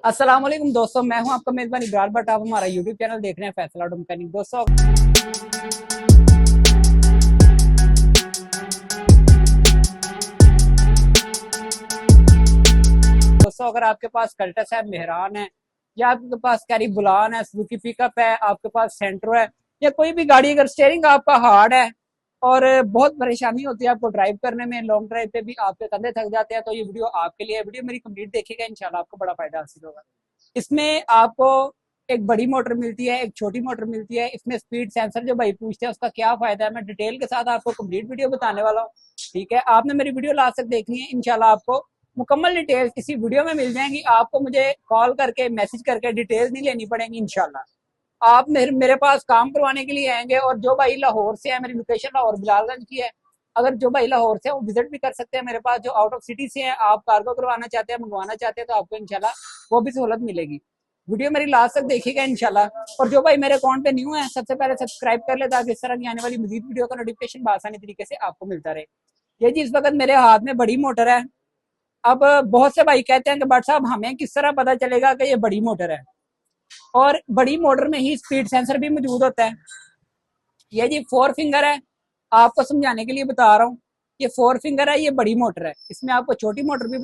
अस्सलाम वालेकुम दोस्तों, मैं हूं आपका मेजबान इब्रार भट्ट। आप हमारा यूट्यूब चैनल देख रहे हैं फैसल ऑटो मैकेनिक। दोस्तों अगर आपके पास कल्टस है, मेहरान है, या आपके पास कैरी बुलान है, सुजुकी पिकअप है, आपके पास सेंट्रो है, या कोई भी गाड़ी अगर स्टेयरिंग आपका हार्ड है और बहुत परेशानी होती है आपको ड्राइव करने में, लॉन्ग ड्राइव पे भी आपके कंधे थक जाते हैं, तो ये वीडियो आपके लिए। वीडियो मेरी कंप्लीट देखिएगा, इंशाल्लाह आपको बड़ा फायदा हासिल होगा। इसमें आपको एक बड़ी मोटर मिलती है, एक छोटी मोटर मिलती है। इसमें स्पीड सेंसर जो भाई पूछते हैं उसका क्या फायदा है, मैं डिटेल के साथ आपको कंप्लीट वीडियो बताने वाला हूँ। ठीक है, आपने मेरी वीडियो लास्ट तक देखनी है, इंशाल्लाह आपको मुकम्मल डिटेल्स इसी वीडियो में मिल जाएंगी। आपको मुझे कॉल करके मैसेज करके डिटेल्स नहीं लेनी पड़ेंगी। इंशाल्लाह आप मेरे पास काम करवाने के लिए आएंगे। और जो भाई लाहौर से है, मेरी लोकेशन लाहौर बिलालगंज की है। अगर जो भाई लाहौर से है वो विजिट भी कर सकते हैं मेरे पास। जो आउट ऑफ सिटी से हैं, आप कार्गो करवाना चाहते हैं, मंगवाना चाहते हैं, तो आपको इंशाल्लाह वो भी सहूलत मिलेगी। वीडियो मेरी लास्ट तक देखिएगा इंशाल्लाह। और जो भाई मेरे अकाउंट पे न्यू है, सबसे पहले सब्सक्राइब कर ले ताकि इस तरह की आने वाली मजीद वीडियो का नोटिफिकेशन आसानी तरीके से आपको मिलता रहे। ये जी इस वक्त मेरे हाथ में बड़ी मोटर है। अब बहुत से भाई कहते हैं कि बट साहब हमें किस तरह पता चलेगा कि ये बड़ी मोटर है। और बड़ी मोटर में ही स्पीड सेंसर भी मौजूद होता है। ये जी 4 फिंगर है, आपको समझाने के लिए बता रहा हूँ। ये 4 फिंगर है, ये बड़ी मोटर है। इसमें आपको छोटी मोटर भी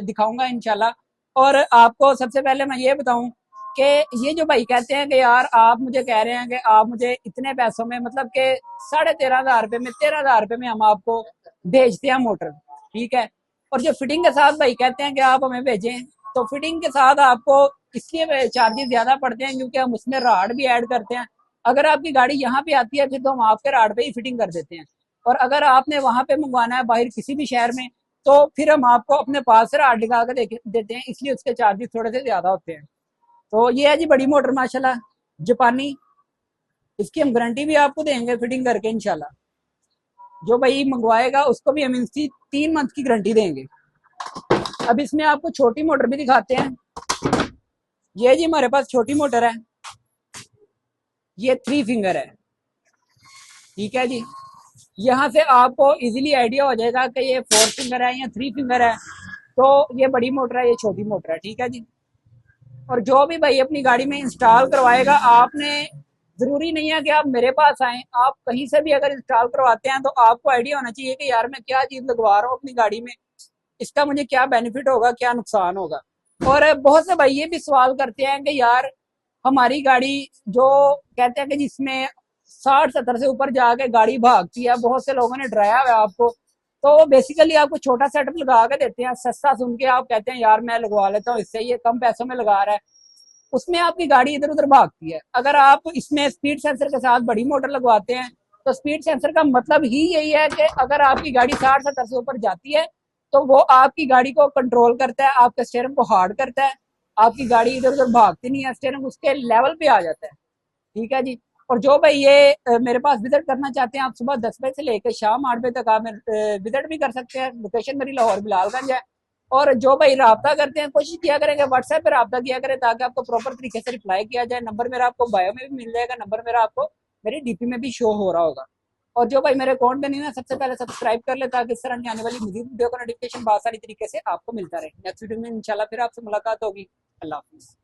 दिखाऊंगा इंशाल्लाह। और आपको सबसे पहले मैं ये बताऊं कि ये जो भाई कहते हैं कि यार आप मुझे कह रहे हैं कि आप मुझे इतने पैसों में, मतलब कि 13,500 रुपये में, 13,000 रुपये में हम आपको भेजते हैं मोटर। ठीक है। और जो फिटिंग के साथ भाई कहते हैं कि आप हमें भेजें, तो फिटिंग के साथ आपको इसलिए चार्जेस ज्यादा पड़ते हैं क्योंकि हम उसमें राड भी ऐड करते हैं। अगर आपकी गाड़ी यहाँ पे आती है फिर तो हम आपके राड पे ही फिटिंग कर देते हैं। और अगर आपने वहां पे मंगवाना है बाहर किसी भी शहर में, तो फिर हम आपको अपने पास से राड निकाल के देते हैं, इसलिए उसके चार्जेस थोड़े से ज्यादा होते हैं। तो ये है जी बड़ी मोटर माशाल्लाह जापानी। इसकी हम गारंटी भी आपको देंगे फिटिंग करके इंशाल्लाह। जो भाई मंगवाएगा उसको भी हम इसकी 3 मंथ की गारंटी देंगे। अब इसमें आपको छोटी मोटर भी दिखाते हैं। ये जी हमारे पास छोटी मोटर है, ये 3 फिंगर है। ठीक है जी। यहाँ से आपको इजीली आइडिया हो जाएगा कि ये 4 फिंगर है या 3 फिंगर है। तो ये बड़ी मोटर है, ये छोटी मोटर है। ठीक है जी। और जो भी भाई अपनी गाड़ी में इंस्टॉल करवाएगा, आपने जरूरी नहीं है कि आप मेरे पास आए, आप कहीं से भी अगर इंस्टॉल करवाते हैं तो आपको आइडिया होना चाहिए कि यार मैं क्या चीज लगवा रहा हूँ अपनी गाड़ी में, इसका मुझे क्या बेनिफिट होगा, क्या नुकसान होगा। और बहुत से भाई ये भी सवाल करते हैं कि यार हमारी गाड़ी जो कहते हैं कि जिसमें 60-70 से ऊपर जाके गाड़ी भागती है, बहुत से लोगों ने डराया हुआ है आपको। तो बेसिकली आपको छोटा सेटअप लगा के देते हैं, सस्ता सुन के आप कहते हैं यार मैं लगवा लेता हूँ इससे, ये कम पैसों में लगा रहा है। उसमें आपकी गाड़ी इधर उधर भागती है। अगर आप इसमें स्पीड सेंसर के साथ बड़ी मोटर लगवाते हैं, तो स्पीड सेंसर का मतलब ही यही है कि अगर आपकी गाड़ी 60-70 से ऊपर जाती है, तो वो आपकी गाड़ी को कंट्रोल करता है, आपके स्टीयरिंग को हार्ड करता है, आपकी गाड़ी इधर उधर भागती नहीं है, स्टीयरिंग उसके लेवल पे आ जाता है। ठीक है जी। और जो भाई ये मेरे पास विजिट करना चाहते हैं, आप सुबह 10 बजे से लेकर शाम 8 बजे तक आप विजिट भी कर सकते हैं। लोकेशन मेरी लाहौर बिलालगंज है। और जो भाई रब्ता करते हैं, कोशिश किया करेंगे व्हाट्सएप पे रब्ता किया करें ताकि आपको प्रॉपर तरीके से रिप्लाई किया जाए। नंबर मेरा आपको बायो में भी मिल जाएगा, नंबर मेरा आपको मेरी डीपी में भी शो हो रहा होगा। और जो भाई मेरे अकाउंट में नहीं है, सबसे पहले सब्सक्राइब कर ले ताकि इस तरह की आने वाली मजीद वीडियो का नोटिफिकेशन आसानी तरीके से आपको मिलता रहे। नेक्स्ट वीडियो में इंशाल्लाह फिर आपसे मुलाकात होगी। अल्लाह हाफिज़।